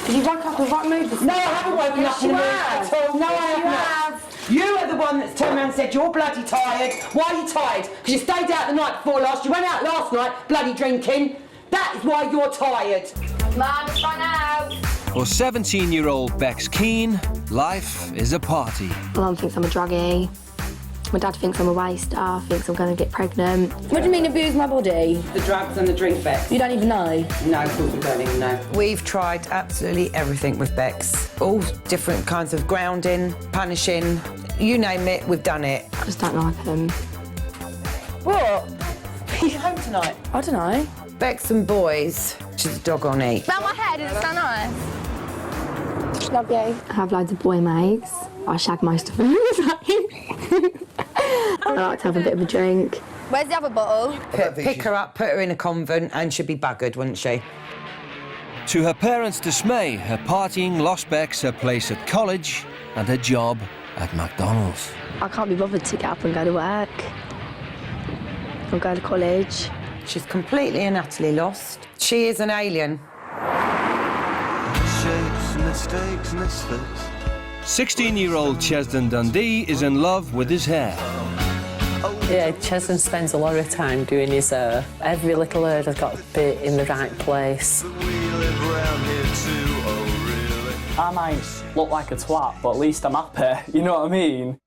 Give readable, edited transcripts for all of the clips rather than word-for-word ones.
Did you wake up in the right mood this No, I haven't woken up in the mood at all. No, I have not. You are the one that's turned around and said you're bloody tired. Why are you tired? Because you stayed out the night before last. You went out last night bloody drinking. That is why you're tired. Mum, it's run out. For 17-year-old Bex Keane, life is a party. My mum thinks I'm a druggie. My dad thinks I'm a waster, thinks I'm going to get pregnant. What do you mean abuse my body? The drugs and the drink, Bex. You don't even know? No, of course we don't even know. We've tried absolutely everything with Bex. All different kinds of grounding, punishing, you name it, we've done it. I just don't like him. What? Are you home tonight? I don't know. Bex and boys, she's a dog on eat. Round my head, is it so nice? Love you. I have loads of boy mates. I shag most of them. I like to have a bit of a drink. Where's the other bottle? Pick her up, put her in a convent, and she'd be buggered, wouldn't she? To her parents' dismay, her partying lost Bex her place at college and her job at McDonald's. I can't be bothered to get up and go to work or go to college. She's completely and utterly lost. She is an alien. 16-year-old Chezden Dundee is in love with his hair. Yeah, Chezden spends a lot of time doing his hair. Every little hair has got to be in the right place. I might look like a twat, but at least I'm happy, you know what I mean?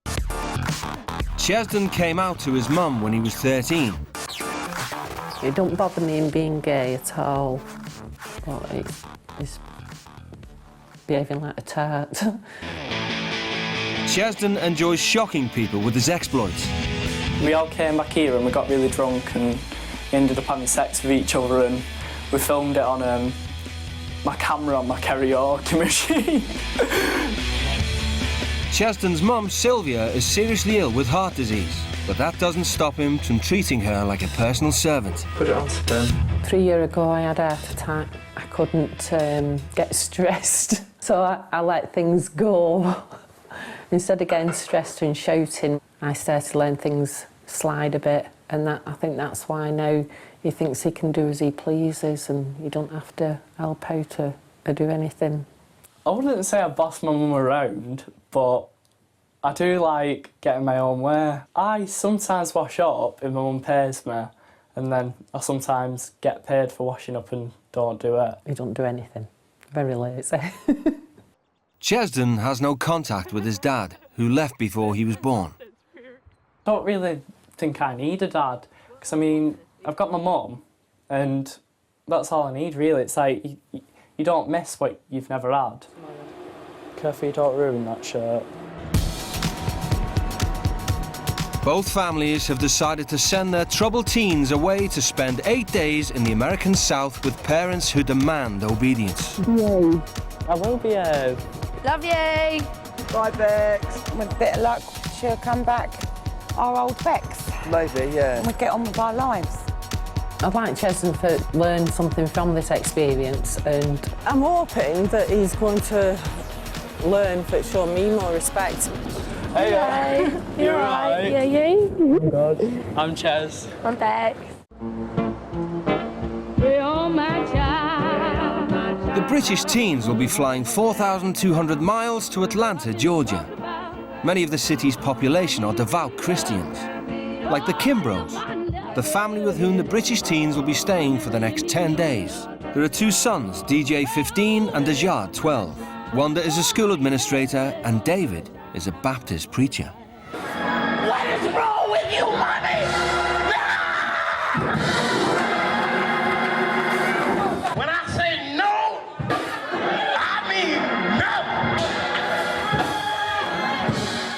Chezden came out to his mum when he was 13. It don't bother me in being gay at all, but he's behaving like a tart. Chezden enjoys shocking people with his exploits. We all came back here and we got really drunk and ended up having sex with each other, and we filmed it on my camera on my karaoke machine. Chezden's mum, Sylvia, is seriously ill with heart disease, but that doesn't stop him from treating her like a personal servant. Put it on spin. 3 years ago I had a heart attack. I couldn't get stressed, so I let things go. Instead of getting stressed and shouting, I started to let things slide a bit, and I think that's why now he thinks he can do as he pleases and you don't have to help out or do anything. I wouldn't say I boss my mum around, but I do like getting my own way. I sometimes wash up if my mum pays me, and then I sometimes get paid for washing up and don't do it. He don't do anything. Very lazy. Chezden has no contact with his dad, who left before he was born. I don't really think I need a dad, because I mean, I've got my mum, and that's all I need really. It's like, you don't miss what you've never had. Careful you don't ruin that shirt. Both families have decided to send their troubled teens away to spend 8 days in the American South with parents who demand obedience. Yay. I will be Love you. Bye, Bex. With a bit of luck, she'll come back our old Bex. Maybe, yeah. And we'll get on with our lives. I'd like Chezden to learn something from this experience, and I'm hoping that he's going to learn to show me more respect. Hey, You're right. Yeah, you? I'm good. I'm Chez. I'm Bex. The British teens will be flying 4,200 miles to Atlanta, Georgia. Many of the city's population are devout Christians, like the Kimbros, the family with whom the British teens will be staying for the next 10 days. There are two sons, DJ 15 and Ajad 12. Wanda is a school administrator and David is a Baptist preacher. What is wrong with you, mommy? When I say no, I mean no.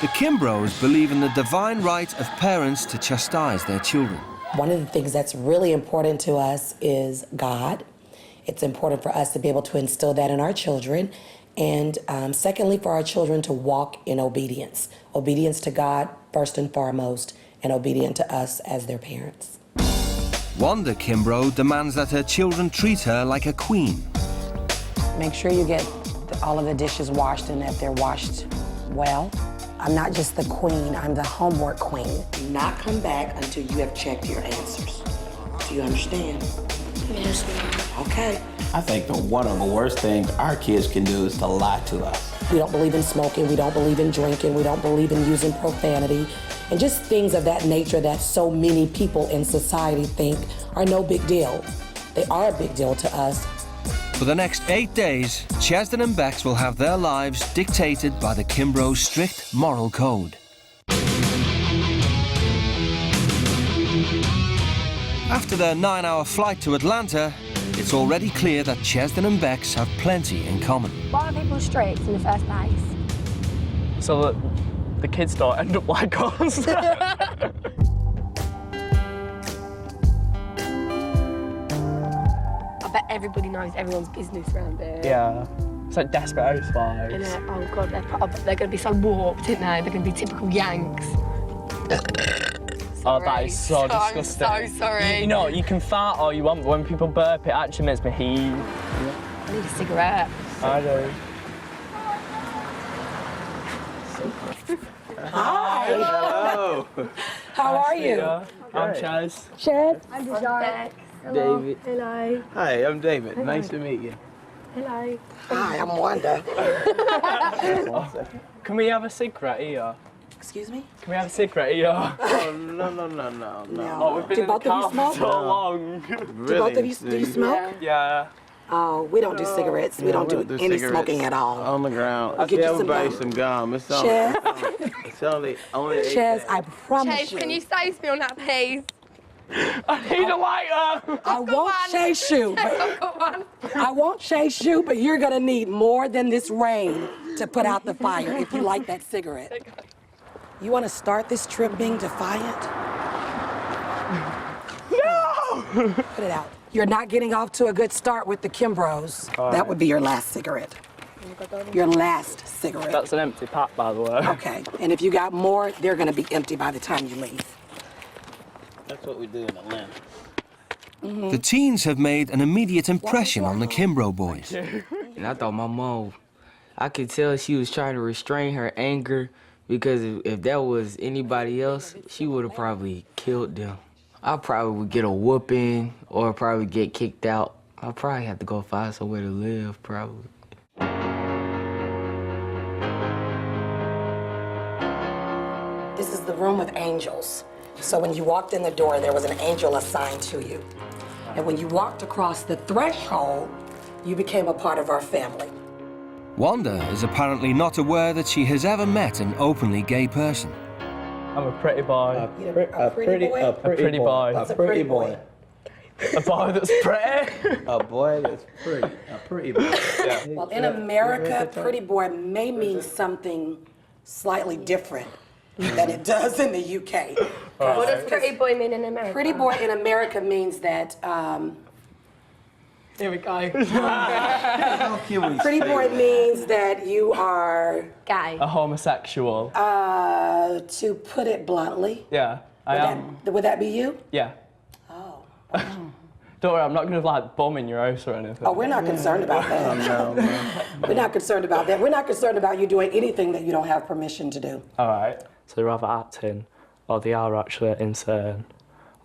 The Kimbros believe in the divine right of parents to chastise their children. One of the things that's really important to us is God. It's important for us to be able to instill that in our children. And secondly, for our children to walk in obedience. Obedience to God, first and foremost, and obedient to us as their parents. Wanda Kimbrough demands that her children treat her like a queen. Make sure you get all of the dishes washed and that they're washed well. I'm not just the queen, I'm the homework queen. Do not come back until you have checked your answers. Do you understand? Yes, ma'am. Okay. I think one of the worst things our kids can do is to lie to us. We don't believe in smoking, we don't believe in drinking, we don't believe in using profanity, and just things of that nature that so many people in society think are no big deal. They are a big deal to us. For the next 8 days, Chezden and Bex will have their lives dictated by the Kimbro's strict moral code. After their 9-hour flight to Atlanta, it's already clear that Chezden and Bex have plenty in common. Why are people strict in the first place? So that the kids don't end up like us. I bet everybody knows everyone's business around here. Yeah. It's like Desperate Housewives. And oh God, they're going to be so warped, aren't they? They're going to be typical Yanks. Oh, that is so disgusting. I'm so sorry. You know, you can fart all you want, but when people burp, it actually makes me heave. I need a cigarette. I do. Hi. Hello. How are you? I'm Chaz. Chez. I'm Bex. David. Hello. Hi, I'm David. Nice to meet you. Hello. Hi, I'm Wanda. Can we have a cigarette here? Excuse me? Can we have a cigarette here? Oh, no. Oh, we've been Do in the both of you car smoke? for so long. Do both of you, do you smoke? Yeah. Oh, we don't do cigarettes. We don't do any cigarettes smoking at all. On the ground. I'll get you some everybody gum. some gum. It's Chez, only 8 Chez, days. I promise Chase, can you save me on that, please? I need a lighter. I won't chase you. I've got one. I won't chase you, but you're gonna need more than this rain to put out the fire if you like that cigarette. You wanna start this trip being defiant? No! Put it out. You're not getting off to a good start with the Kimbros. That would be your last cigarette. Your last cigarette. That's an empty pack, by the way. Okay, and if you got more, they're gonna be empty by the time you leave. That's what we do in Atlanta. The teens have made an immediate impression on the Kimbro boys. And I thought my mom, I could tell she was trying to restrain her anger because if that was anybody else, she would have probably killed them. I probably would get a whooping or probably get kicked out. I'd probably have to go find somewhere to live, probably. This is the room of angels. So when you walked in the door, there was an angel assigned to you. And when you walked across the threshold, you became a part of our family. Wanda is apparently not aware that she has ever met an openly gay person. I'm a pretty boy. A pretty boy? A pretty boy. What's a pretty boy? A boy that's pretty. A boy that's pretty. A pretty boy. Yeah. Well, in America, pretty boy may mean something slightly different than it does in the UK. What does pretty boy mean in America? Pretty boy in America means that, Here we go. How can we pretty say boy that? means that you are, Gay. A homosexual. to put it bluntly. Yeah, I am. Would that be you? Yeah. Oh. Don't worry, I'm not gonna like bomb in your house or anything. Oh, we're not concerned about that. No. We're not concerned about that. We're not concerned about you doing anything that you don't have permission to do. All right. So they're either acting or they are actually insane.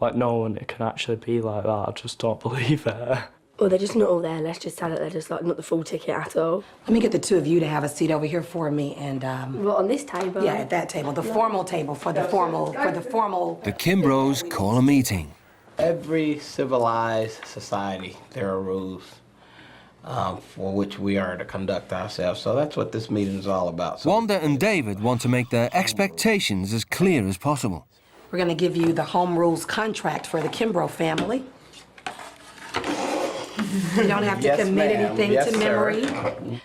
Like no one can actually be like that. I just don't believe it. Well, they're just not all there. Let's just tell it they're just like not the full ticket at all. Let me get the two of you to have a seat over here for me and What, on this table? yeah, at that table, the formal table for the formal. The Kimbros call a meeting. Every civilized society, there are rules for which we are to conduct ourselves. So that's what this meeting is all about. So Wanda and David want to make their expectations as clear as possible. We're gonna give you the home rules contract for the Kimbro family. You don't have to Yes, commit ma'am. anything Yes, to sir. memory.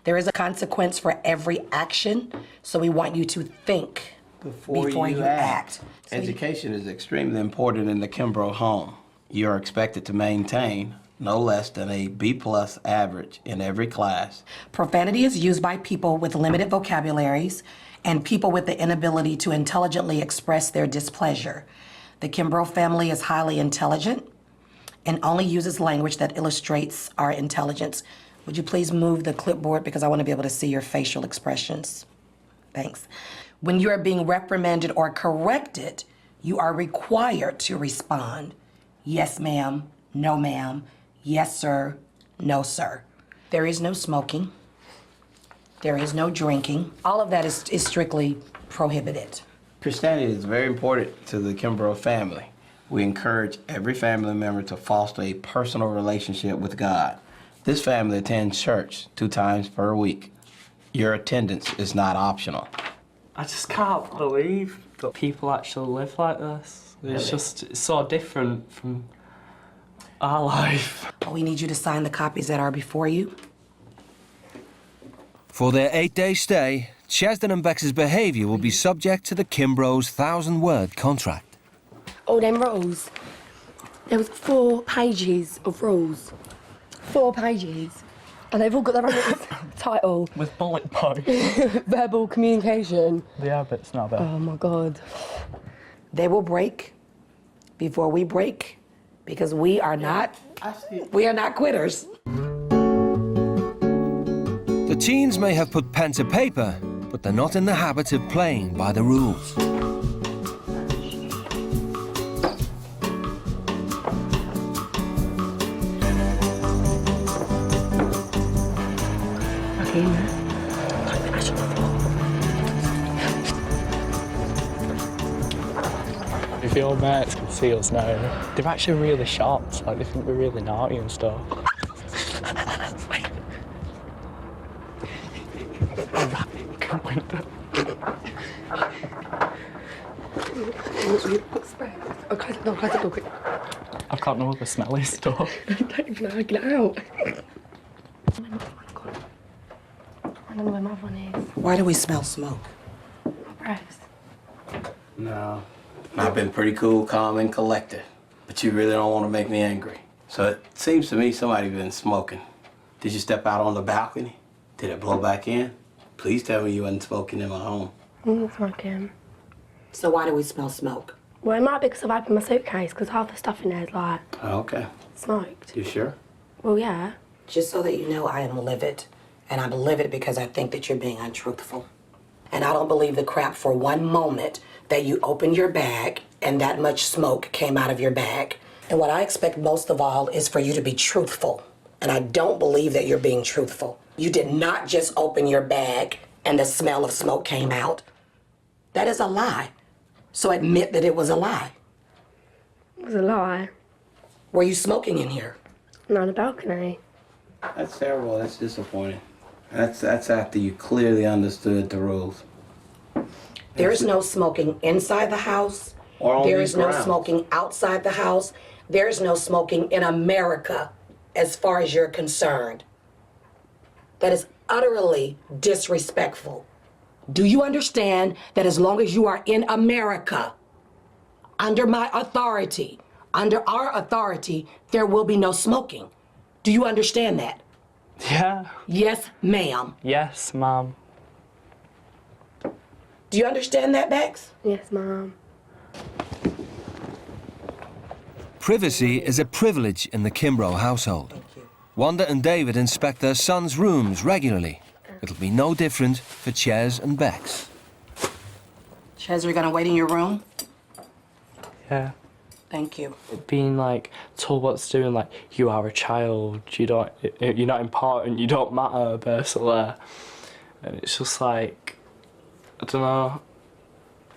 There is a consequence for every action, so we want you to think before you act. So education is extremely important in the Kimbro home. You're expected to maintain no less than a B+ average in every class. Profanity is used by people with limited vocabularies and people with the inability to intelligently express their displeasure. The Kimbro family is highly intelligent and only uses language that illustrates our intelligence. Would you please move the clipboard because I want to be able to see your facial expressions. Thanks. When you are being reprimanded or corrected, you are required to respond. Yes, ma'am. No, ma'am. Yes, sir. No, sir. There is no smoking. There is no drinking. All of that is strictly prohibited. Christianity is very important to the Kimbrough family. We encourage every family member to foster a personal relationship with God. This family attends church 2 times per week. Your attendance is not optional. I just can't believe that people actually live like this. It's just it's so different from our life. We need you to sign the copies that are before you. For their 8-day stay, Chezden and Bex's behaviour will be subject to the Kimbrough's 1,000-word contract. All them rules. There was 4 pages of rules. 4 pages. And they've all got their own little title. With bullet points. Verbal communication. Yeah, but it's not bad. Oh my God. They will break before we break because we are not quitters. The teens may have put pen to paper, but they're not in the habit of playing by the rules. If your mates can see us now, they're actually really shocked. Like, they think we're really naughty and stuff. I can't know what the smell is stuff. Don't even know, get out. I don't know where my one is. Why do we smell smoke? My breath. No. I've been pretty cool, calm, and collected. But you really don't want to make me angry. So it seems to me somebody's been smoking. Did you step out on the balcony? Did it blow back in? Please tell me you wasn't smoking in my home. I'm not smoking. So why do we smell smoke? Well, it might be because I've opened my suitcase, because half the stuff in there is like Oh, okay. smoked. You sure? Well, yeah. Just so that you know, I am livid. And I'm livid because I think that you're being untruthful. And I don't believe the crap for one moment that you opened your bag and that much smoke came out of your bag. And what I expect most of all is for you to be truthful. And I don't believe that you're being truthful. You did not just open your bag and the smell of smoke came out. That is a lie. So admit that it was a lie. It was a lie. Were you smoking in here? Not on the balcony. That's terrible. That's disappointing. That's after you clearly understood the rules. There is no smoking inside the house. Or on There these is no grounds. smoking outside the house. There is no smoking in America as far as you're concerned. That is utterly disrespectful. Do you understand that as long as you are in America, under my authority, under our authority, there will be no smoking? Do you understand that? Yeah. Yes, ma'am. Yes, Mum. Do you understand that, Bex? Yes, Mum. Privacy is a privilege in the Kimbrough household. Wanda and David inspect their sons' rooms regularly. It'll be no different for Chez and Bex. Chez, are you gonna wait in your room? Yeah. Thank you. Being like told what to do and like you are a child, you're not important, you don't matter, basically. And it's just like, I don't know.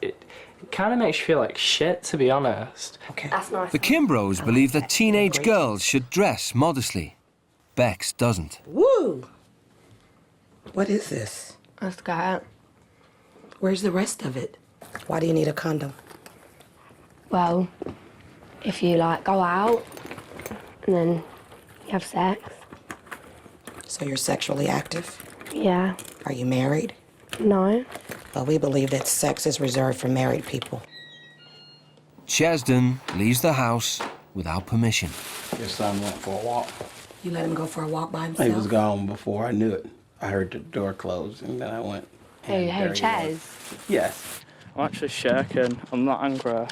It kind of makes you feel like shit, to be honest. Okay. That's nice. The Kimbroughs believe that teenage girls should dress modestly. Bex doesn't. Woo! What is this? Let's go out. Where's the rest of it? Why do you need a condom? Well, if you like go out and then you have sex. So you're sexually active? Yeah. Are you married? No. Well, we believe that sex is reserved for married people. Chezden leaves the house without permission. Your son went for a walk. You let him go for a walk by himself? He was gone before I knew it. I heard the door close and then I went. Hey, and there he Chez. was. Yes. I'm actually shaking. I'm not angry.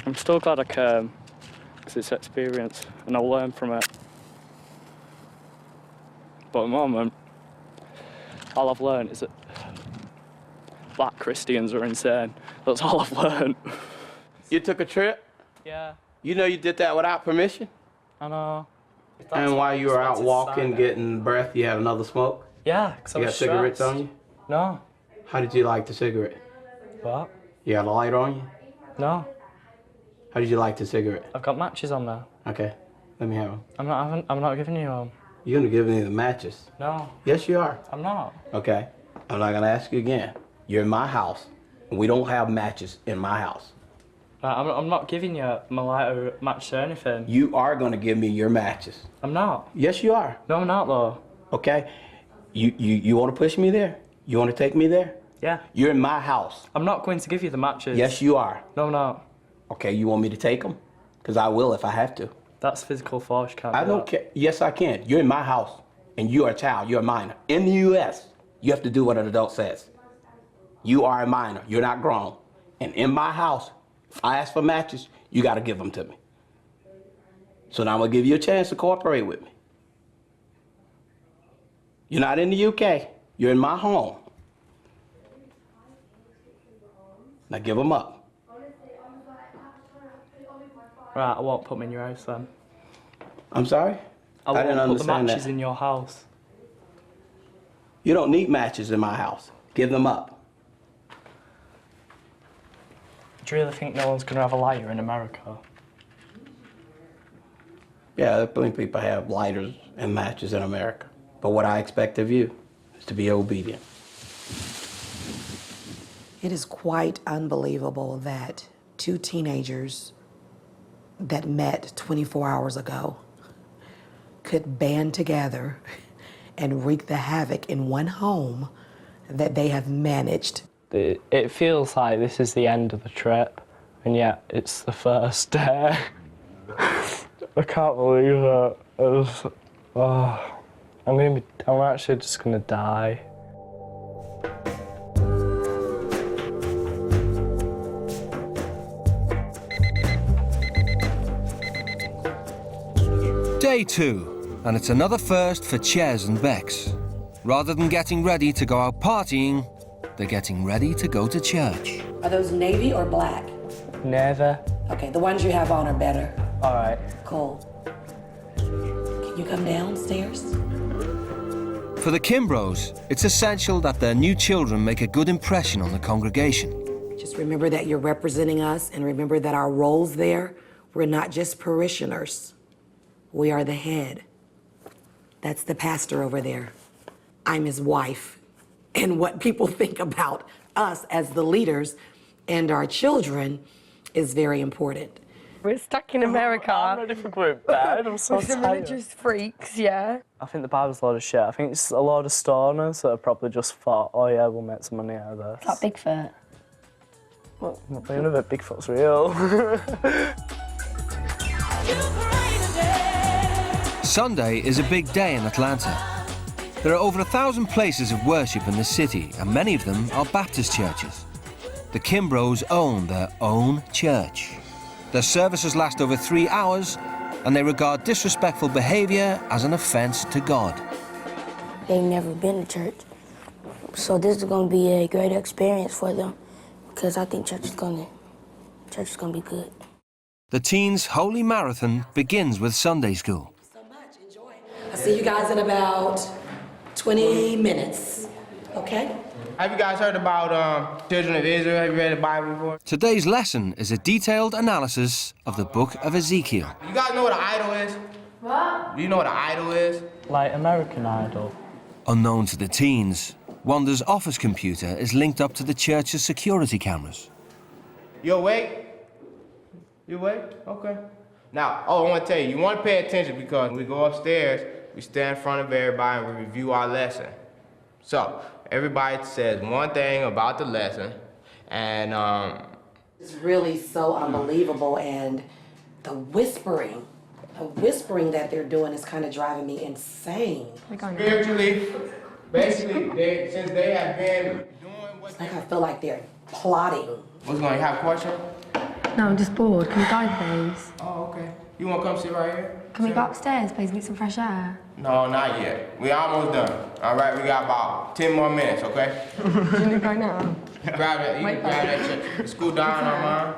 I'm still glad I came, because it's experience and I'll learn from it. But at the moment, all I've learned is that black Christians are insane. That's all I've learned. You took a trip? Yeah. You know you did that without permission? I know. And while you were out walking, getting breath, you had another smoke? Yeah, because I You was got cigarettes stressed. on you? No. How did you light the cigarette? What? You got a lighter on you? No. How did you light the cigarette? I've got matches on there. Okay, let me have them. I'm not giving you them. You're gonna give me the matches? No. Yes, you are. I'm not. Okay, I'm not gonna ask you again. You're in my house, and we don't have matches in my house. I'm not giving you my lighter, match or anything. You are gonna give me your matches. I'm not. Yes, you are. No, I'm not though. Okay, you wanna push me there? You wanna take me there? Yeah. You're in my house. I'm not going to give you the matches. Yes, you are. No, I'm not. Okay, you want me to take them? Because I will if I have to. That's physical force, can't I do don't that. care. Yes, I can. You're in my house, and you're a child. You're a minor. In the U.S., you have to do what an adult says. You are a minor. You're not grown. And in my house, if I ask for matches, you got to give them to me. So now I'm going to give you a chance to cooperate with me. You're not in the UK. You're in my home. Now give them up. Right, I won't put them in your house then. I'm sorry? I didn't won't put the understand matches that. in your house. You don't need matches in my house. Give them up. Do you really think no one's going to have a lighter in America? Yeah, plenty of people have lighters and matches in America. But what I expect of you is to be obedient. It is quite unbelievable that two teenagers that met 24 hours ago could band together and wreak the havoc in one home that they have managed. It feels like this is the end of the trip, and yet it's the first day. I can't believe it. I'm actually just gonna die. Day 2, and it's another first for Chez and Bex. Rather than getting ready to go out partying, they're getting ready to go to church. Are those navy or black? Never. Okay, the ones you have on are better. All right. Cool. Can you come downstairs? For the Kimbros, it's essential that their new children make a good impression on the congregation. Just remember that you're representing us, and remember that our roles there, we're not just parishioners. We are the head. That's the pastor over there. I'm his wife. And what people think about us as the leaders and our children is very important. We're stuck in America. I'm ready for going to bed. I'm so with some tired. religious freaks, yeah. I think the Bible's a load of shit. I think it's a load of stoners that have probably just thought, oh yeah, we'll make some money out of this. It's like Bigfoot. Well, I'm not thinking of it. Bigfoot's real. Sunday is a big day in Atlanta. There are over 1,000 places of worship in the city, and many of them are Baptist churches. The Kimbros own their own church. Their services last over 3 hours, and they regard disrespectful behavior as an offense to God. They've never been to church, so this is going to be a great experience for them because I think church is going to be good. The teens' holy marathon begins with Sunday school. I'll see you guys in about 20 minutes, okay? Have you guys heard about children of Israel? Have you read the Bible before? Today's lesson is a detailed analysis of the book of Ezekiel. You guys know what an idol is? What? Do you know what an idol is? Like American Idol. Unknown to the teens, Wanda's office computer is linked up to the church's security cameras. You awake? You awake? Okay. Now, I want to tell you, you want to pay attention because when we go upstairs, we stand in front of everybody and we review our lesson. So, everybody says one thing about the lesson, and It's really so unbelievable, and the whispering that they're doing is kind of driving me insane. spiritually, basically, since they have been doing what It's like I feel like they're plotting. What's going on? You have a question? No, I'm just bored. Can we go, please? Oh, okay. You want to come sit right here? Can we go upstairs, please, and get some fresh air? No, not yet. We almost done. All right, we got about 10 more minutes, okay? You need to go now. Grab that. You can grab that. Scoot down on mine.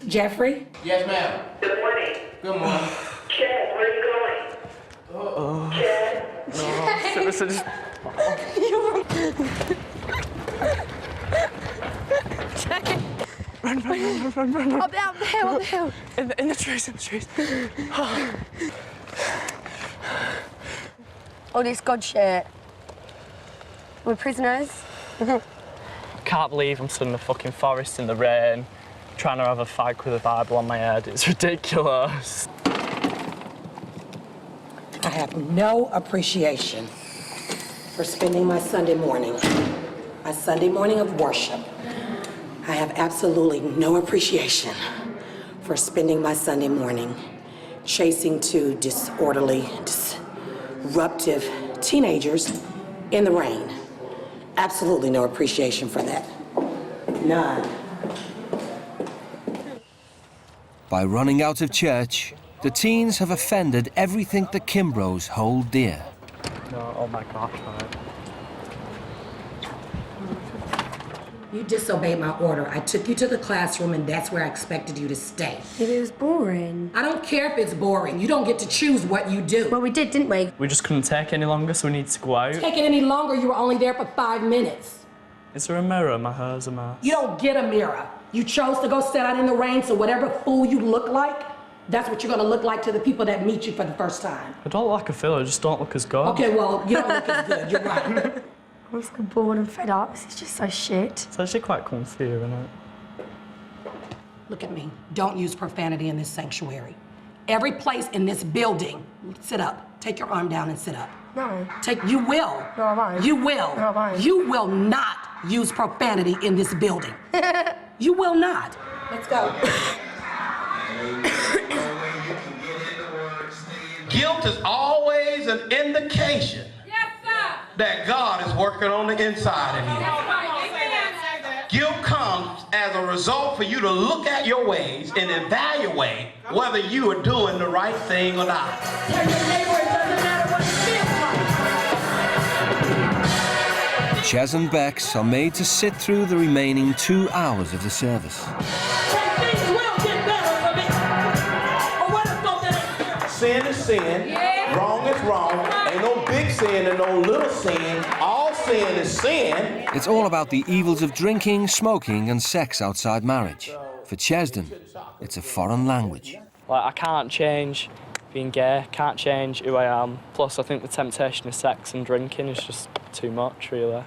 Jeffrey? Yes, ma'am. Good morning. Good morning. Ched, where are you going? Ched? No, so just... Run. Up the hill. In the trees. All this God shit. We're prisoners. Can't believe I'm stood in the fucking forest in the rain, trying to have a fag with a Bible on my head. It's ridiculous. I have no appreciation for spending my Sunday morning of worship. I have absolutely no appreciation for spending my Sunday morning chasing two disorderly, disruptive teenagers in the rain. Absolutely no appreciation for that. None. By running out of church, the teens have offended everything the Kimbroughs hold dear. No, oh my God, right. You disobeyed my order. I took you to the classroom and that's where I expected you to stay. It was boring. I don't care if it's boring. You don't get to choose what you do. Well, we did, didn't we? We just couldn't take any longer, so we needed to go out. Take it any longer, you were only there for 5 minutes. Is there a mirror? My hair's a mess. You don't get a mirror. You chose to go sit out in the rain, so whatever fool you look like, that's what you're gonna look like to the people that meet you for the first time. I don't look like a fool, I just don't look as good. Okay, well, you don't look as good, you're right. I'm so bored and fed up. This is just so shit. It's actually quite comfy, isn't it? Look at me. Don't use profanity in this sanctuary. Every place in this building, sit up. Take your arm down and sit up. No. You will. No, I won't. You will. No, I won't. You will not use profanity in this building. You will not. Let's go. Guilt is always an indication that God is working on the inside of you. Guilt comes as a result for you to look at your ways and evaluate whether you are doing the right thing or not. Tell your neighbor it doesn't matter what it feels like. Chez and Bex are made to sit through the remaining 2 hours of the service. Things will get better for me. Or what if something? Sin is sin. Yeah. Wrong is wrong. Ain't no big sin and no little sin. All sin is sin. It's all about the evils of drinking, smoking and sex outside marriage. For Chezden, it's a foreign language. Like, I can't change being gay, can't change who I am. Plus, I think the temptation of sex and drinking is just too much, really.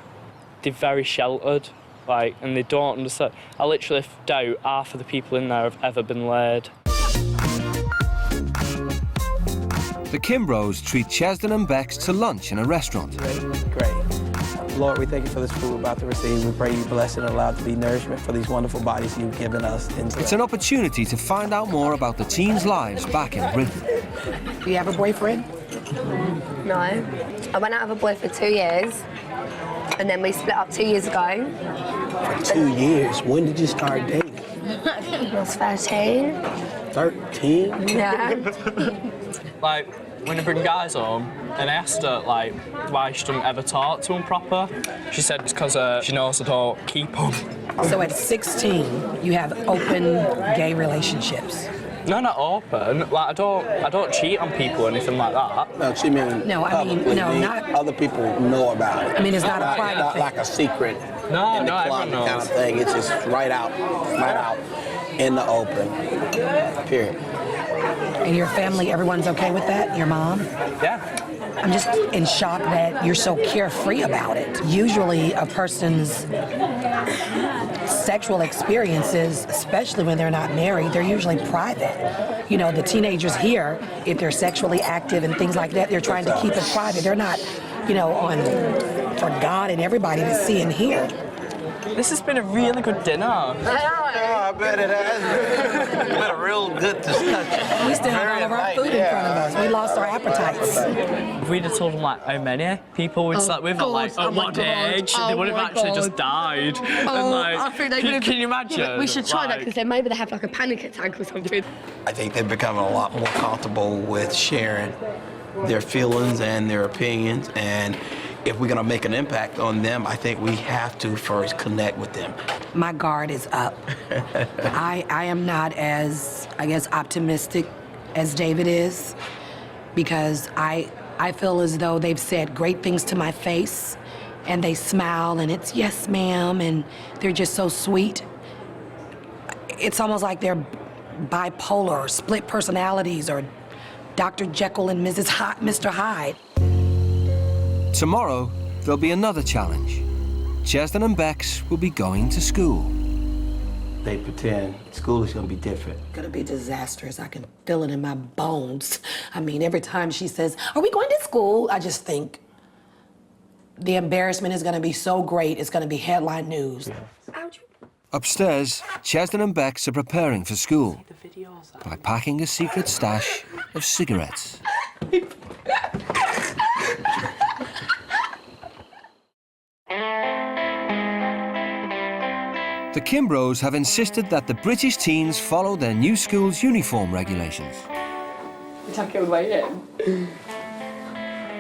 They're very sheltered, like, and they don't understand. I literally doubt half of the people in there have ever been laid. The Kimbroughs treat Chezden and Bex to lunch in a restaurant. Great. Lord, we thank you for this food we're about to receive. We pray you bless it and allow it to be nourishment for these wonderful bodies you've given us. It's an opportunity to find out more about the teens' lives back in Britain. Do you have a boyfriend? No. I went out with a boy for 2 years, and then we split up 2 years ago. For 2 years? When did you start dating? I was 13. 13? Yeah. Like, when I bring guys home, and I asked her, like, why she doesn't ever talk to them proper, she said it's because she knows I don't keep them. So at 16, you have open gay relationships? No, not open. Like, I don't cheat on people or anything like that. No, she means No, I mean, no, not... Other people know about it. I mean, it's not a private not thing. like a secret No, in the no, club everyone knows. kind of thing. It's just right out in the open, period. And your family, everyone's okay with that? Your mom? Yeah. I'm just in shock that you're so carefree about it. Usually a person's sexual experiences, especially when they're not married, they're usually private. You know, the teenagers here, if they're sexually active and things like that, they're trying to keep it private. They're not, you know, for God and everybody to see and hear. This has been a really good dinner. I bet it has. It's been a real good discussion. We still have all of our food in front of us. We lost our appetites. If we'd have told them, like, how many people we'd slept with, like, at what age, they would have actually just died. And, like, I think they would have... can you imagine? We should try that, Like- because then maybe they have, like, a panic attack or something. I think they're becoming a lot more comfortable with sharing their feelings and their opinions, and if we're gonna make an impact on them, I think we have to first connect with them. My guard is up. I am not as, I guess, optimistic as David is, because I feel as though they've said great things to my face, and they smile, and it's yes, ma'am, and they're just so sweet. It's almost like they're bipolar or split personalities or Dr. Jekyll and Mr. Hyde. Tomorrow, there'll be another challenge. Chezden and Bex will be going to school. They pretend school is gonna be different. It's gonna be disastrous. I can feel it in my bones. I mean, every time she says, "Are we going to school?" I just think the embarrassment is gonna be so great, it's gonna be headline news. Upstairs, Chezden and Bex are preparing for school by packing a secret stash of cigarettes. The Kimbros have insisted that the British teens follow their new school's uniform regulations. Tuck it away in.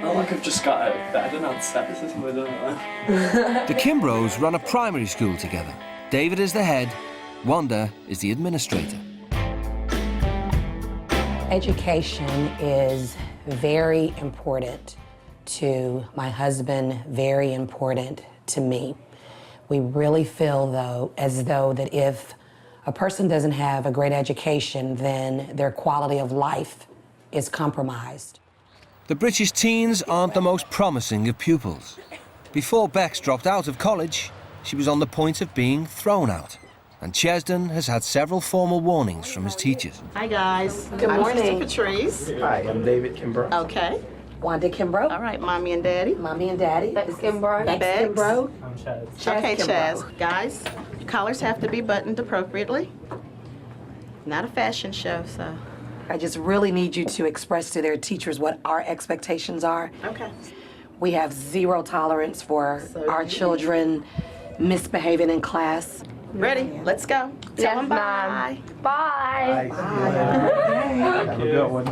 Oh, like I've just got out of bed and had sex or something, don't I? The Kimbros run a primary school together. David is the head, Wanda is the administrator. Education is very important to my husband, very important to me. We really feel, though, as though that if a person doesn't have a great education, then their quality of life is compromised. The British teens aren't the most promising of pupils. Before Bex dropped out of college, she was on the point of being thrown out. And Chezden has had several formal warnings from his teachers. Hi, guys. Good morning. I'm Sister Patrice. Hi, I'm David Kimbrough. Okay. Wanda Kimbrough. All right, Mommy and Daddy. Mommy and Daddy. Bex Kimbrough. Bex Bex. Kimbrough. I'm Chez. Okay, Kimbrough. Chaz. Guys, collars have to be buttoned appropriately. Not a fashion show, so. I just really need you to express to their teachers what our expectations are. Okay. We have zero tolerance for our children misbehaving in class. Ready? Let's go. Tell them bye. Bye. Have a good one.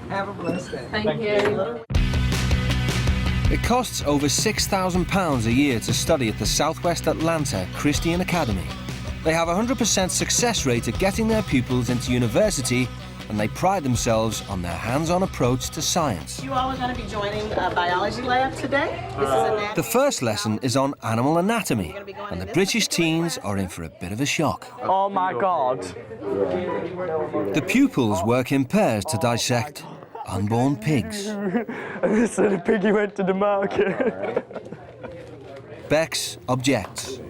Have a blessed day. Thank you. It costs over £6,000 a year to study at the Southwest Atlanta Christian Academy. They have a 100% success rate at getting their pupils into university, and they pride themselves on their hands-on approach to science. You all are going to be joining a biology lab today. This is anatomy. The first lesson is on animal anatomy, and the British teens are in for a bit of a shock. Oh my God. The pupils work in pairs to dissect unborn pigs. So the piggy went to the market. Bex objects.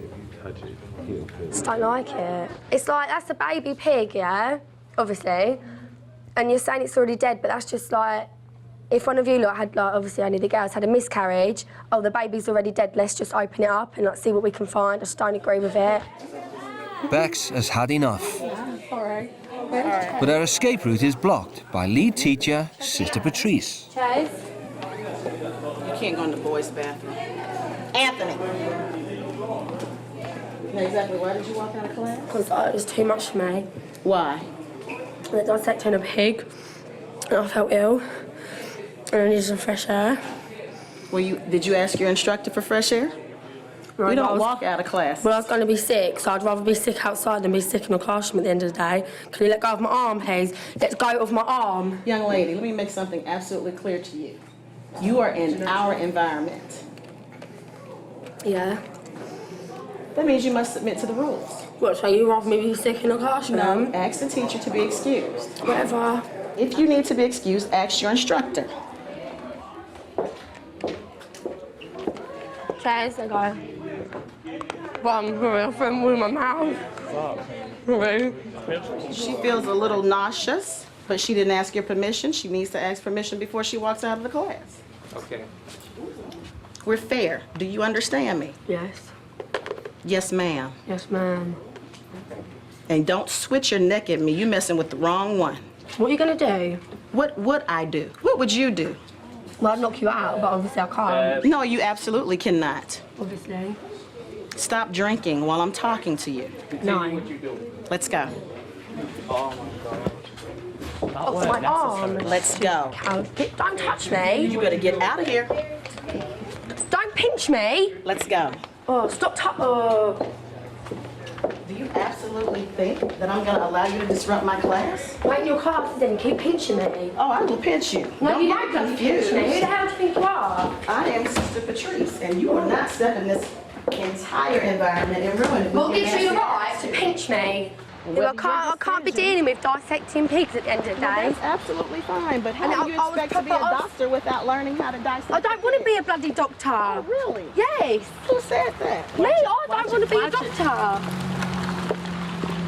Just don't like it. It's like, that's a baby pig, yeah? Obviously. And you're saying it's already dead, but that's just like, if one of you lot had, like, obviously only the girls had a miscarriage, oh, the baby's already dead, let's just open it up and, like, see what we can find. I just don't agree with it. Bex has had enough. All right. But her escape route is blocked by lead teacher, Sister Patrice. Chase? You can't go in the boys' bathroom. Anthony. Now, exactly why did you walk out of class? Because it was too much for me. Why? They're dissecting a pig, and I felt ill, and I needed some fresh air. Did you ask your instructor for fresh air? Right, We don't walk out of class. Well, I was going to be sick, so I'd rather be sick outside than be sick in the classroom at the end of the day. Can you let go of my arm, please? Let go of my arm. Young lady, let me make something absolutely clear to you. You are in our environment. Yeah. That means you must submit to the rules. What, so you rather me be sick in the classroom? No, ask the teacher to be excused. Whatever. If you need to be excused, ask your instructor. Chase, I go. Well, I'm real friend with my mouth. Really? She feels a little nauseous, but she didn't ask your permission. She needs to ask permission before she walks out of the class. Okay. We're fair. Do you understand me? Yes. Yes, ma'am. Yes, ma'am. And don't switch your neck at me. You're messing with the wrong one. What are you going to do? What would I do? What would you do? Well, I'd knock you out, but obviously I can't. No, you absolutely cannot. Obviously. Stop drinking while I'm talking to you. No. Let's go. Oh, my arm. Let's go. Don't touch me. You better get out of here. pinch me. Let's go. Oh, stop oh. Do you absolutely think that I'm going to allow you to disrupt my class? Wait in your classes then, keep pinching me. Oh, I will pinch you. No, you get don't confused. pinch me. Who the hell do you think you are? I am Sister Patrice, and you are not stepping this entire environment and ruining it. What gives you the right to pinch me? I can't be dealing with dissecting pigs at the end of the day. Well, that's absolutely fine, but how do you expect to be a doctor without learning how to dissect? I don't want to be a bloody doctor. Oh, really? Yes. Who said that? Me, I don't want to be a doctor.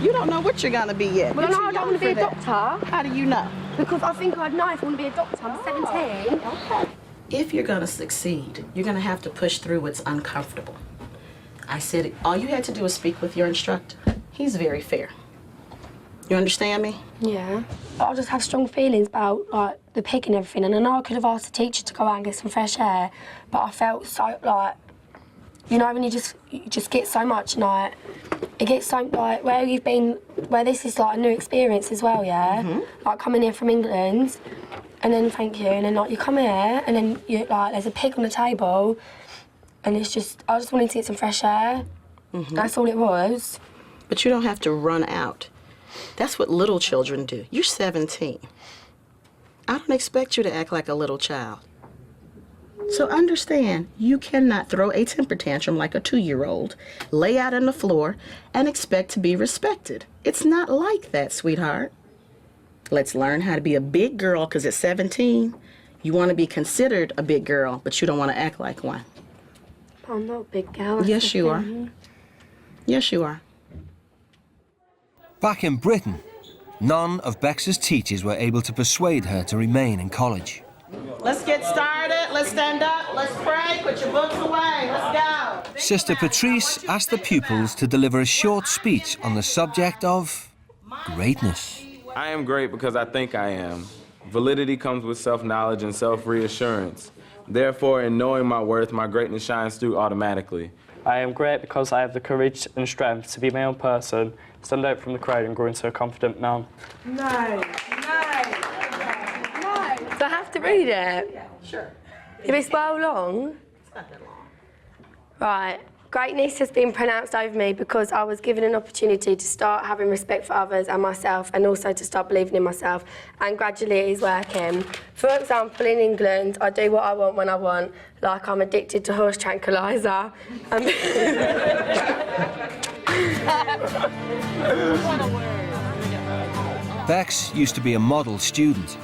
You don't know what you're going to be yet. Well, no, I don't want to be a doctor. How do you know? Because I think I'd know if I want to be a doctor. I'm 17. Okay. If you're going to succeed, you're going to have to push through what's uncomfortable. I said all you had to do was speak with your instructor. He's very fair. You understand me? Yeah. I just have strong feelings about, like, the pig and everything. And I know I could have asked the teacher to go out and get some fresh air, but I felt so, like, you know, when you just get so much, like, it gets so, like, where you've been, where this is, like, a new experience as well, yeah? Mm-hmm. Like, coming here from England, and then, thank you, and then, like, you come here, and then, you like, there's a pig on the table, and it's just, I just wanted to get some fresh air. Mm-hmm. That's all it was. But you don't have to run out. That's what little children do. You're 17. I don't expect you to act like a little child. So understand, you cannot throw a temper tantrum like a 2-year-old, lay out on the floor, and expect to be respected. It's not like that, sweetheart. Let's learn how to be a big girl, because at 17, you want to be considered a big girl, but you don't want to act like one. I'm not a big girl. Yes, you are. Yes, you are. Back in Britain, none of Bex's teachers were able to persuade her to remain in college. Let's get started. Let's stand up. Let's pray. Put your books away. Let's go. Sister Patrice asked the pupils to deliver a short speech on the subject of greatness. I am great because I think I am. Validity comes with self-knowledge and self-reassurance. Therefore, in knowing my worth, my greatness shines through automatically. I am great because I have the courage and strength to be my own person, stand out from the crowd and grow into a confident man. No. Do I have to read it? Yeah, sure. If it's well long? It's not that long. Right. Greatness has been pronounced over me because I was given an opportunity to start having respect for others and myself, and also to start believing in myself, and gradually it is working. For example, in England, I do what I want when I want, like I'm addicted to horse tranquiliser. Bex used to be a model student.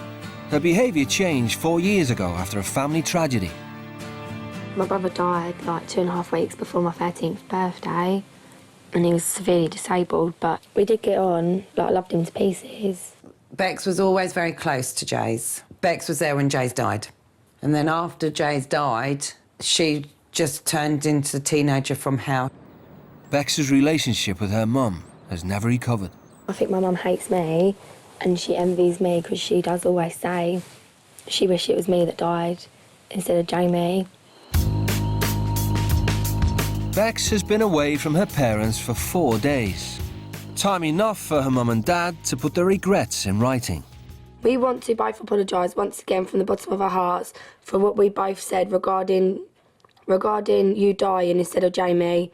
Her behaviour changed 4 years ago after a family tragedy. My brother died like 2.5 weeks before my 13th birthday, and he was severely disabled, but we did get on, like, loved him to pieces. Bex was always very close to Jay's. Bex was there when Jay's died. And then after Jay's died, she just turned into a teenager from hell. Bex's relationship with her mum has never recovered. I think my mum hates me, and she envies me because she does always say she wished it was me that died instead of Jamie. Bex has been away from her parents for 4 days. Time enough for her mum and dad to put their regrets in writing. We want to both apologise once again from the bottom of our hearts for what we both said regarding you dying instead of Jamie.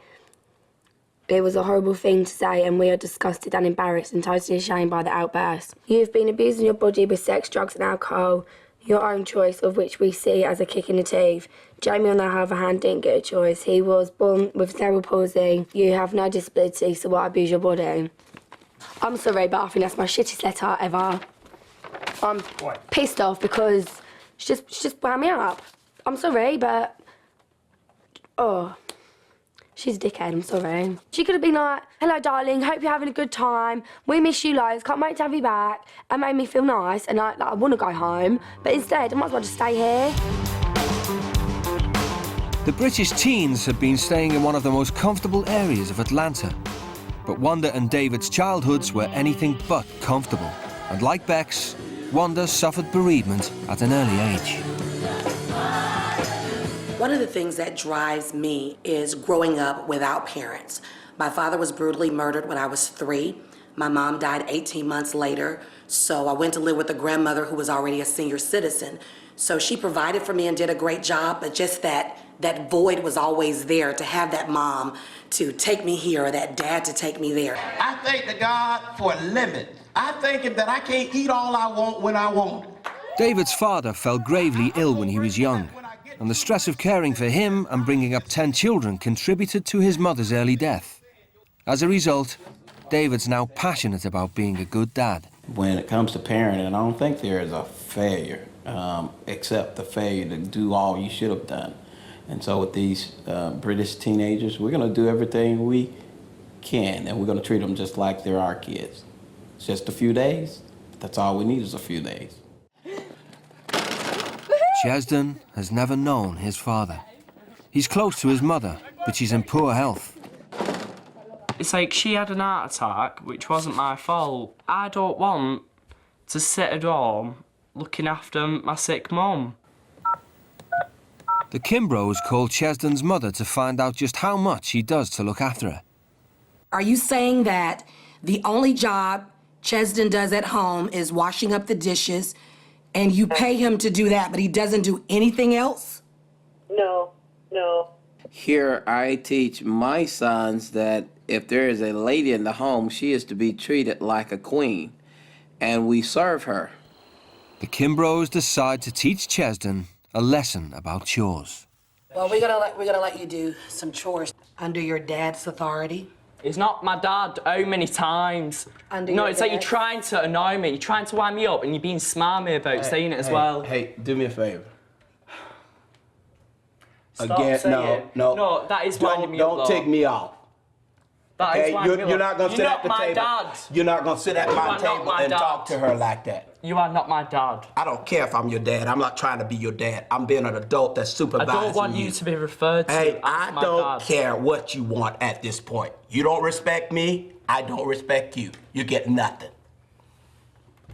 It was a horrible thing to say, and we are disgusted and embarrassed and totally ashamed by the outburst. You have been abusing your body with sex, drugs and alcohol, your own choice, of which we see as a kick in the teeth. Jamie, on the other hand, didn't get a choice. He was born with cerebral palsy. You have no disability, so why abuse your body? I'm sorry, but I think that's my shittest letter ever. I'm pissed off because she just wound me up. I'm sorry, but... Oh. She's a dickhead, I'm sorry. She could have been like, hello, darling, hope you're having a good time. We miss you loads, can't wait to have you back. And made me feel nice, and I want to go home. But instead, I might as well just stay here. The British teens had been staying in one of the most comfortable areas of Atlanta. But Wanda and David's childhoods were anything but comfortable. And like Bex, Wanda suffered bereavement at an early age. One of the things that drives me is growing up without parents. My father was brutally murdered when I was 3. My mom died 18 months later, so I went to live with a grandmother who was already a senior citizen. So she provided for me and did a great job, but just that that void was always there, to have that mom to take me here or that dad to take me there. I thank the God for a limit. I thank him that I can't eat all I want when I want. David's father fell gravely ill when he was young, and the stress of caring for him and bringing up 10 children contributed to his mother's early death. As a result, David's now passionate about being a good dad. When it comes to parenting, I don't think there is a failure, except the failure to do all you should have done. And so with these British teenagers, we're going to do everything we can, and we're going to treat them just like they're our kids. It's just a few days. That's all we need is a few days. Chezden has never known his father. He's close to his mother, but she's in poor health. It's like she had an heart attack, which wasn't my fault. I don't want to sit at home looking after my sick mum. The Kimbros called Chezden's mother to find out just how much he does to look after her. Are you saying that the only job Chezden does at home is washing up the dishes, and you pay him to do that, but he doesn't do anything else? No. Here I teach my sons that if there is a lady in the home, she is to be treated like a queen, and we serve her. The Kimbros decide to teach Chezden a lesson about chores. Well, we're gonna let you do some chores under your dad's authority. It's not my dad. How many times? No, it's like you're trying to annoy me. You're trying to wind me up, and you're being smarmy about saying it as well. Hey, do me a favor. Stop Again, saying. No, that is winding me up. Don't take me off. That is winding me up. You're not gonna sit at the table. You're not my dad. You're not gonna sit at my table and talk to her like that. You are not my dad. I don't care if I'm your dad. I'm not trying to be your dad. I'm being an adult that's supervising you. I don't want you to be referred to Hey, as I my don't dad. care what you want at this point. You don't respect me, I don't respect you. You get nothing.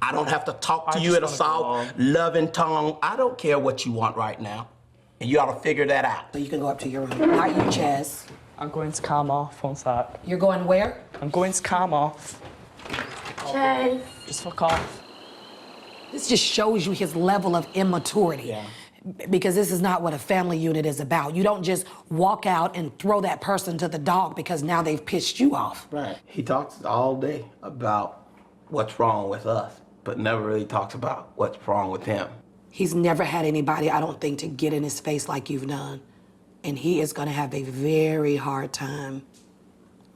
I don't have to talk to you in a soft, loving tone. I don't care what you want right now. And you ought to figure that out. So you can go up to your room. Not you, Chaz. I'm going to calm off, one sec. You're going where? I'm going to calm off. Chaz. Just fuck off. This just shows you his level of immaturity. Yeah. Because this is not what a family unit is about. You don't just walk out and throw that person to the dog because now they've pissed you off. Right. He talks all day about what's wrong with us, but never really talks about what's wrong with him. He's never had anybody, I don't think, to get in his face like you've done. And he is gonna have a very hard time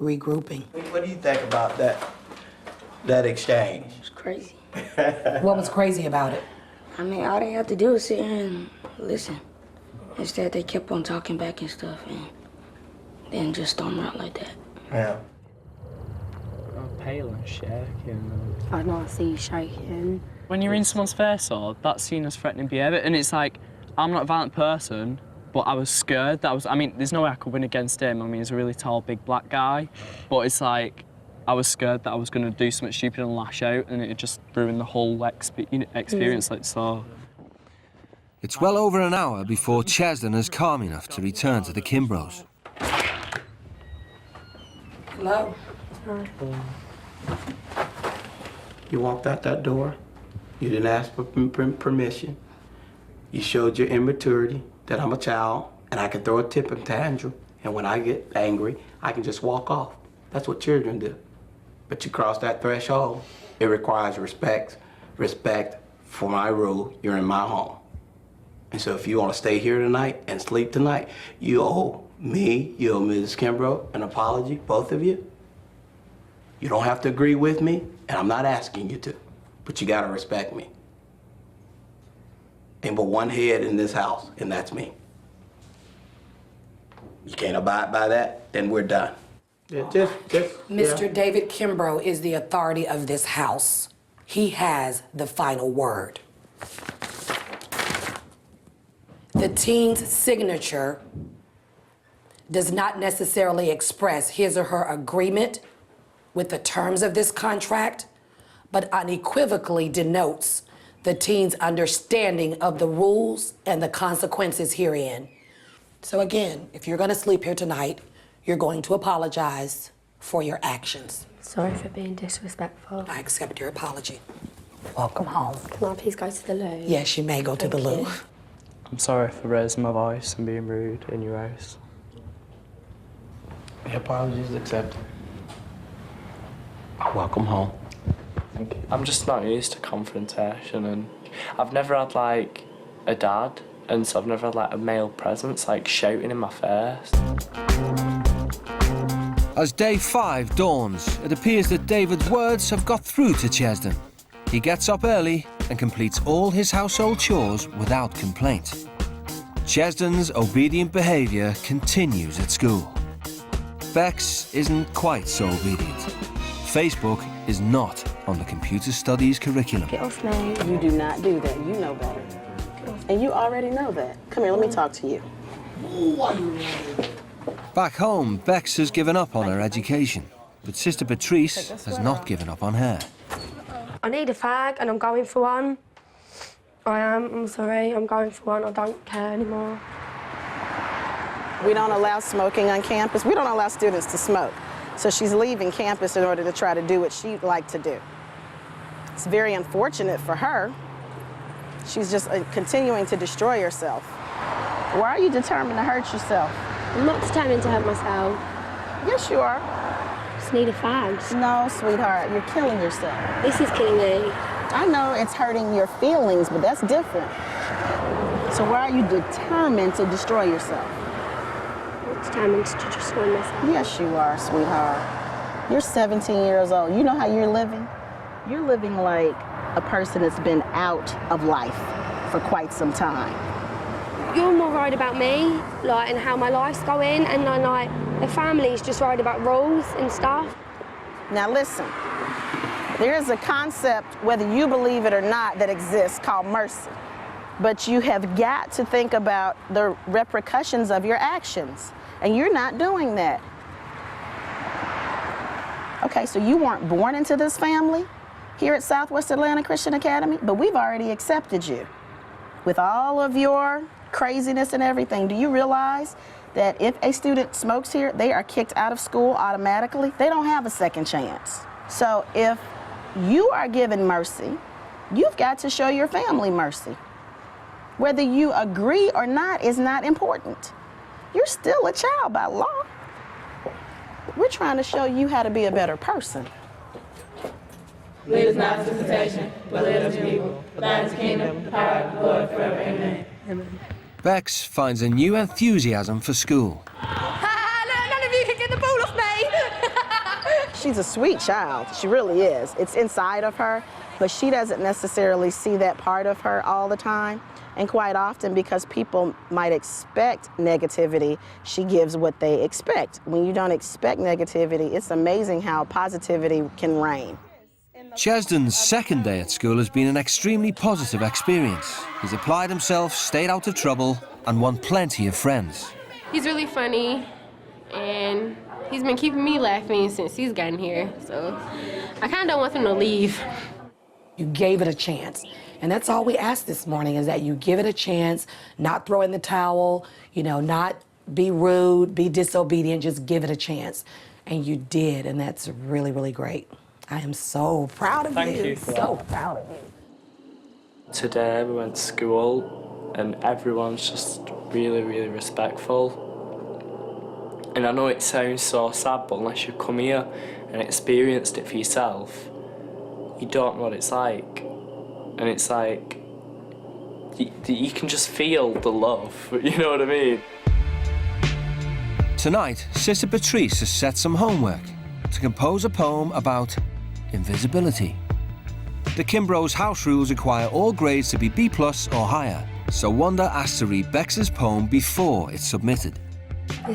regrouping. What do you think about that exchange? It's crazy. What was crazy about it? I mean, all they have to do is sit here and listen. Instead, they kept on talking back and stuff, and then just storm out like that. Yeah. I'm pale and shaking. I know, I see you shaking. When you're in someone's face, though, that's seen as threatening behaviour, and it's like, I'm not a violent person, but I was scared. I mean, there's no way I could win against him. I mean, he's a really tall, big black guy, but it's like, I was scared that I was going to do something stupid and lash out, and it just ruined the whole experience. Like, so. It's well over an hour before Chezden is calm enough to return to the Kimbros. Hello? You walked out that door. You didn't ask for permission. You showed your immaturity, that I'm a child, and I can throw a temper tantrum. And when I get angry, I can just walk off. That's what children do. But you cross that threshold, it requires respect for my rule. You're in my home. And so if you want to stay here tonight and sleep tonight, you owe me, you owe Mrs. Kimbrough an apology, both of you. You don't have to agree with me, and I'm not asking you to, but you gotta respect me. Ain't but one head in this house, and that's me. You can't abide by that, then we're done. Mr. David Kimbrough is the authority of this house. He has the final word. The teen's signature does not necessarily express his or her agreement with the terms of this contract, but unequivocally denotes the teen's understanding of the rules and the consequences herein. So again, if you're gonna sleep here tonight, you're going to apologize for your actions. Sorry for being disrespectful. I accept your apology. Welcome home. Can I please go to the loo? Yes, you may go to the loo. I'm sorry for raising my voice and being rude in your house. Your apologies accepted. Welcome home. Thank you. I'm just not used to confrontation, and I've never had like a dad, and so I've never had like a male presence like shouting in my face. As day 5 dawns, it appears that David's words have got through to Chezden. He gets up early and completes all his household chores without complaint. Chezden's obedient behaviour continues at school. Bex isn't quite so obedient. Facebook is not on the computer studies curriculum. Get off me. You do not do that. You know better. And you already know that. Come here, let me talk to you. Back home, Bex has given up on her education, but Sister Patrice has not given up on her. I need a fag and I'm going for one. I'm sorry, I'm going for one. I don't care anymore. We don't allow smoking on campus. We don't allow students to smoke. So she's leaving campus in order to try to do what she'd like to do. It's very unfortunate for her. She's just continuing to destroy herself. Why are you determined to hurt yourself? I'm not determined to hurt myself. Yes, you are. Just need a fag. No, sweetheart, you're killing yourself. This is killing me. I know it's hurting your feelings, but that's different. So why are you determined to destroy yourself? I'm determined to destroy myself. Yes, you are, sweetheart. You're 17 years old. You know how you're living? You're living like a person that's been out of life for quite some time. You're more worried about me, like, and how my life's going, and then, like, the family's just worried about rules and stuff. Now listen, there is a concept, whether you believe it or not, that exists called mercy. But you have got to think about the repercussions of your actions, and you're not doing that. Okay, so you weren't born into this family here at Southwest Atlanta Christian Academy, but we've already accepted you. With all of your craziness and everything, do you realize that if a student smokes here, they are kicked out of school automatically? They don't have a second chance. So if you are given mercy, you've got to show your family mercy. Whether you agree or not is not important. You're still a child by law. We're trying to show you how to be a better person. Lead us not into temptation, but lead us from evil. For thine is the kingdom, the power, and the glory forever. Amen. Amen. Bex finds a new enthusiasm for school. None of you can get the ball off me! She's a sweet child. She really is. It's inside of her, but she doesn't necessarily see that part of her all the time. And quite often, because people might expect negativity, she gives what they expect. When you don't expect negativity, it's amazing how positivity can reign. Chezden's second day at school has been an extremely positive experience. He's applied himself, stayed out of trouble, and won plenty of friends. He's really funny, and he's been keeping me laughing since he's gotten here, so I kind of don't want him to leave. You gave it a chance. And that's all we ask this morning, is that you give it a chance, not throw in the towel, you know, not be rude, be disobedient, just give it a chance. And you did, and that's really, really great. I am so proud of you. Thank you for so that. proud of you. Today we went to school and everyone's just really, really respectful. And I know it sounds so sad, but unless you come here and experienced it for yourself, you don't know what it's like. And it's like, you can just feel the love, you know what I mean? Tonight, Sister Patrice has set some homework to compose a poem about invisibility. The Kimbrough's house rules require all grades to be B+ or higher, so Wanda asked to read Bex's poem before it's submitted.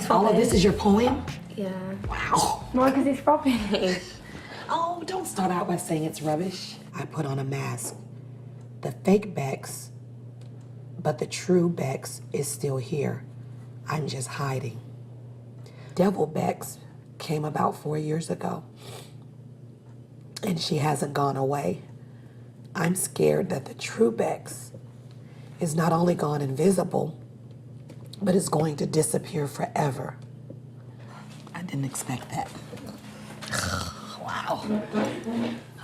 All of this is your poem? Yeah. Wow. Why? Because it's rubbish. Oh, don't start out by saying it's rubbish. I put on a mask. The fake Bex, but the true Bex is still here. I'm just hiding. Devil Bex came about 4 years ago, and she hasn't gone away. I'm scared that the true Bex is not only gone invisible, but is going to disappear forever. I didn't expect that. Wow.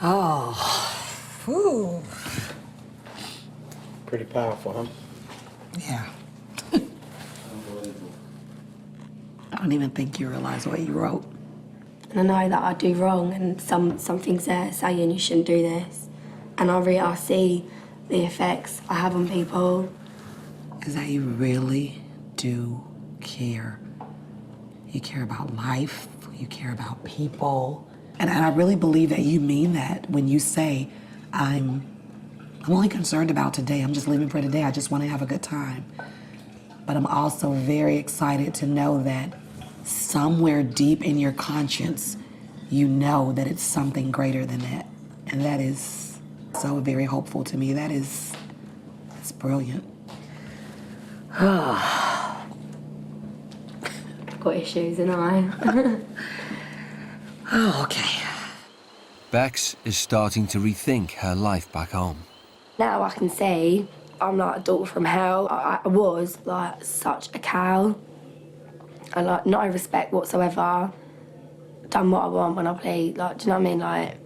Oh, whew. Pretty powerful, huh? Yeah. I don't even think you realize what you wrote. And I know that I do wrong, and some things there saying you shouldn't do this. And I see the effects I have on people. Is that you really do care. You care about life, you care about people. And I really believe that you mean that when you say, I'm only concerned about today. I'm just living for today. I just want to have a good time. But I'm also very excited to know that somewhere deep in your conscience, you know that it's something greater than that. And that is so very hopeful to me. It's brilliant. Got issues, and I. Oh, okay. Bex is starting to rethink her life back home. Now I can see I'm like a daughter from hell. I was like such a cow. I like no respect whatsoever. Done what I want when I play. Like, do you know what I mean? Like,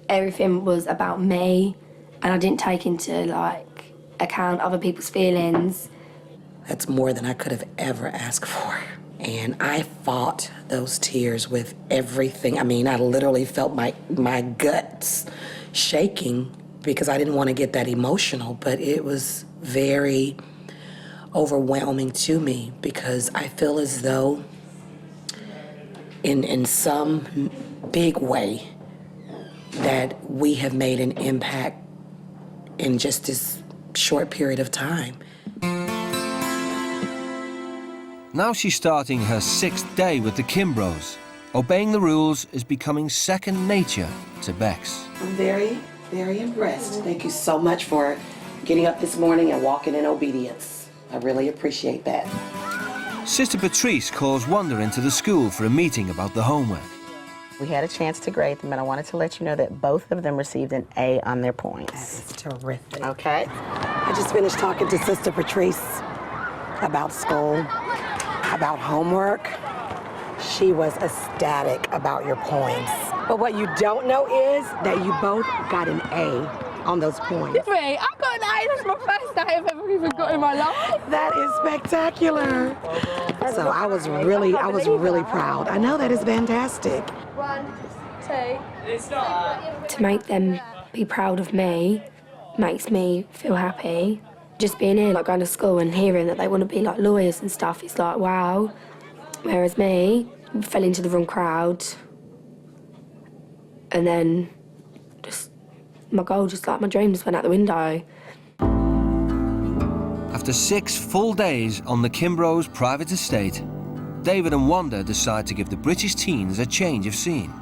everything was about me, and I didn't take into like account other people's feelings. That's more than I could have ever asked for. And I fought those tears with everything. I mean, I literally felt my guts shaking because I didn't want to get that emotional, but it was very overwhelming to me because I feel as though in some big way that we have made an impact in just this short period of time. Now she's starting her 6th day with the Kimbros. Obeying the rules is becoming second nature to Bex. I'm very, very impressed. Thank you so much for getting up this morning and walking in obedience. I really appreciate that. Sister Patrice calls Wanda into the school for a meeting about the homework. We had a chance to grade them, and I wanted to let you know that both of them received an A on their points. That's terrific. Okay. I just finished talking to Sister Patrice about school, about homework. She was ecstatic about your points. But what you don't know is that you both got an A on those points. It's me. I got an A. That's my first A I've ever even got in my life. That is spectacular. So I was really proud. I know that is fantastic. 1, 2. To make them be proud of me makes me feel happy. Just being here, like going to school and hearing that they want to be like lawyers and stuff, it's like, wow. Whereas me, fell into the wrong crowd. And then just, my goal, just like my dream just went out the window. After 6 full days on the Kimbros' private estate, David and Wanda decide to give the British teens a change of scene.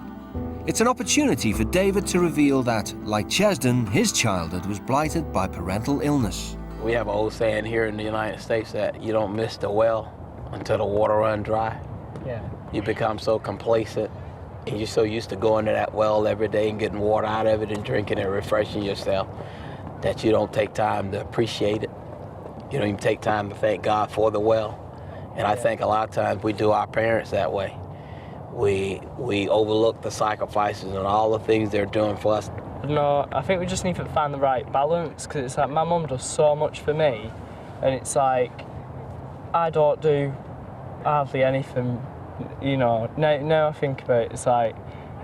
It's an opportunity for David to reveal that, like Chezden, his childhood was blighted by parental illness. We have an old saying here in the United States that you don't miss the well until the water runs dry. Yeah. You become so complacent and you're so used to going to that well every day and getting water out of it and drinking and refreshing yourself that you don't take time to appreciate it. You don't even take time to thank God for the well. And I think a lot of times we do our parents that way. We overlook the sacrifices and all the things they're doing for us. No, I think we just need to find the right balance, because it's like my mum does so much for me, and it's like I don't do hardly anything, you know. Now I think about it, it's like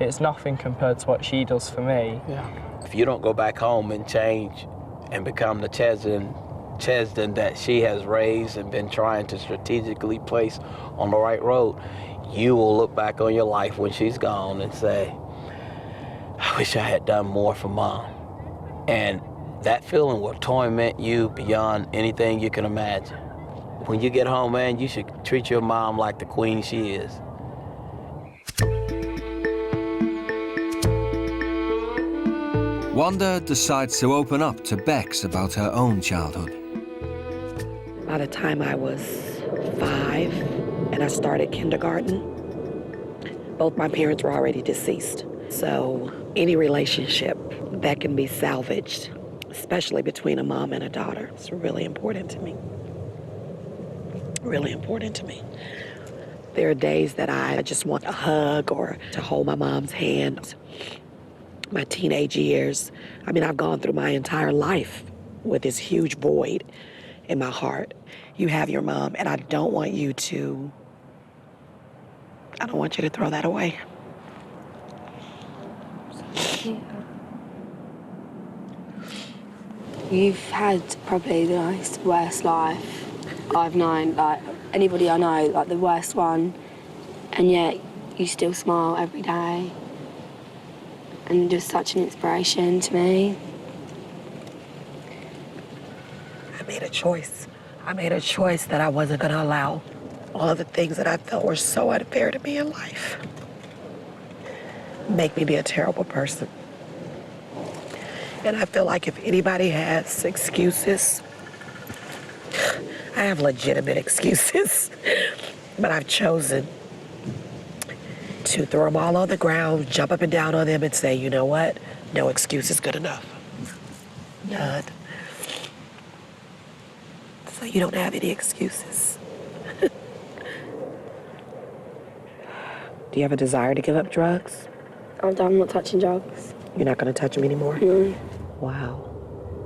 it's nothing compared to what she does for me. Yeah. If you don't go back home and change and become the Chezden that she has raised and been trying to strategically place on the right road, you will look back on your life when she's gone and say, I wish I had done more for Mom. And that feeling will torment you beyond anything you can imagine. When you get home, man, you should treat your mom like the queen she is. Wanda decides to open up to Bex about her own childhood. By the time I was 5 and I started kindergarten, both my parents were already deceased. So any relationship that can be salvaged, especially between a mom and a daughter, is really important to me. Really important to me. There are days that I just want a hug or to hold my mom's hand. My teenage years, I mean, I've gone through my entire life with this huge void. in my heart. You have your mom, and I don't want you to throw that away. You've had probably the worst life I've known, like anybody I know, like the worst one, and yet you still smile every day. And just such an inspiration to me. I made a choice. I made a choice that I wasn't gonna allow all of the things that I felt were so unfair to me in life make me be a terrible person. And I feel like if anybody has excuses, I have legitimate excuses, but I've chosen to throw them all on the ground, jump up and down on them and say, you know what? No excuse is good enough. None. So you don't have any excuses. Do you have a desire to give up drugs? I'm not touching drugs. You're not gonna touch them anymore? No. Wow.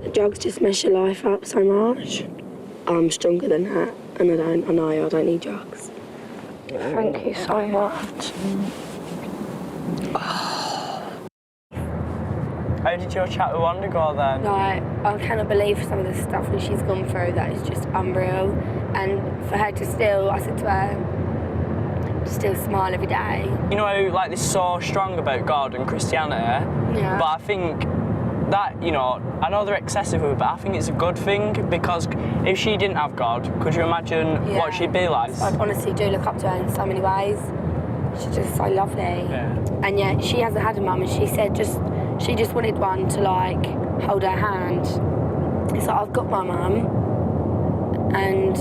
The drugs just mess your life up so much. I'm stronger than that, and I know I don't need drugs. Thank you so much. How did your chat with Wanda go then? Like, I cannot believe some of the stuff that she's gone through. That is just unreal. And for her to still, I said to her, still smile every day. You know, like, this so strong about God and Christianity. Yeah. But I think that, you know, I know they're excessive with it, but I think it's a good thing, because if she didn't have God, could you imagine what she'd be like? I honestly do look up to her in so many ways. She's just so lovely. Yeah. And yet she hasn't had a mum, and she said she just wanted one to, like, hold her hand. It's like, I've got my mum, and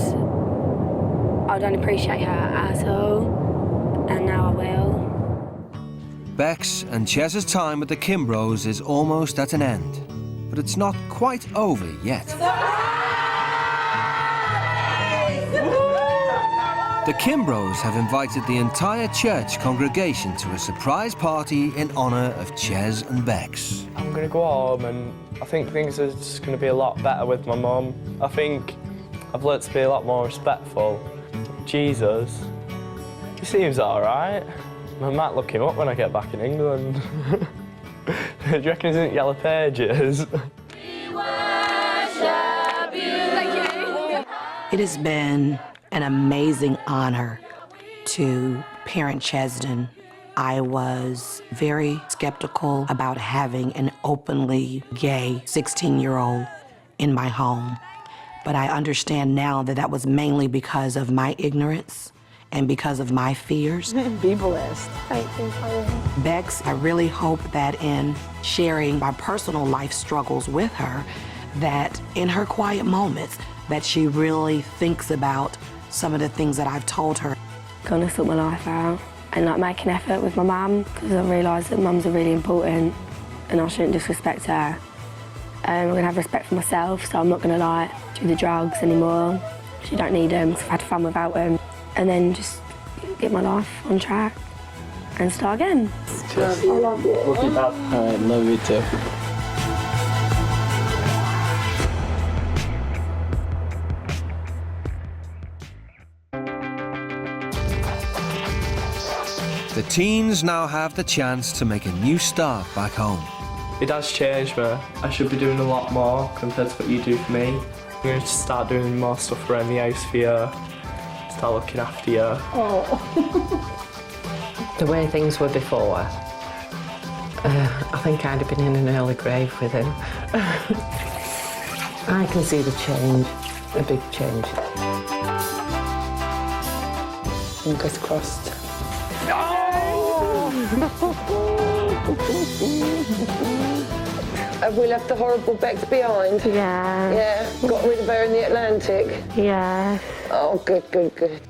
I don't appreciate her at all, and now I will. Bex and Chez's time with the Kimbros is almost at an end, but it's not quite over yet. The Kimbros have invited the entire church congregation to a surprise party in honour of Chez and Bex. I'm going to go home, and I think things are just going to be a lot better with my mum. I think I've learnt to be a lot more respectful. Jesus, he seems all right. I might look him up when I get back in England. Do you reckon he's in Yellow Pages? It has been an amazing honor to parent Chezden. I was very skeptical about having an openly gay 16-year-old in my home, but I understand now that that was mainly because of my ignorance and because of my fears. Be blessed. Thank you, Father. Bex, I really hope that in sharing my personal life struggles with her, that in her quiet moments, that she really thinks about some of the things that I've told her. Gonna sort my life out and, like, make an effort with my mum, because I realise that mums are really important and I shouldn't disrespect her. I'm gonna have respect for myself, so I'm not gonna, like, do the drugs anymore. She don't need them, so I've had fun without them. And then just get my life on track and start again. Love you. I love you. Love you, Dad. All right, love you too. The teens now have the chance to make a new start back home. It has changed me. I should be doing a lot more compared to what you do for me. I'm going to start doing more stuff around the house for you. Start looking after you. The way things were before, I think I'd have been in an early grave with him. I can see the change, a big change. Fingers crossed. Have we left the horrible Bex behind? Yeah. Yeah? Got rid of her in the Atlantic? Yeah. Oh, good, good, good.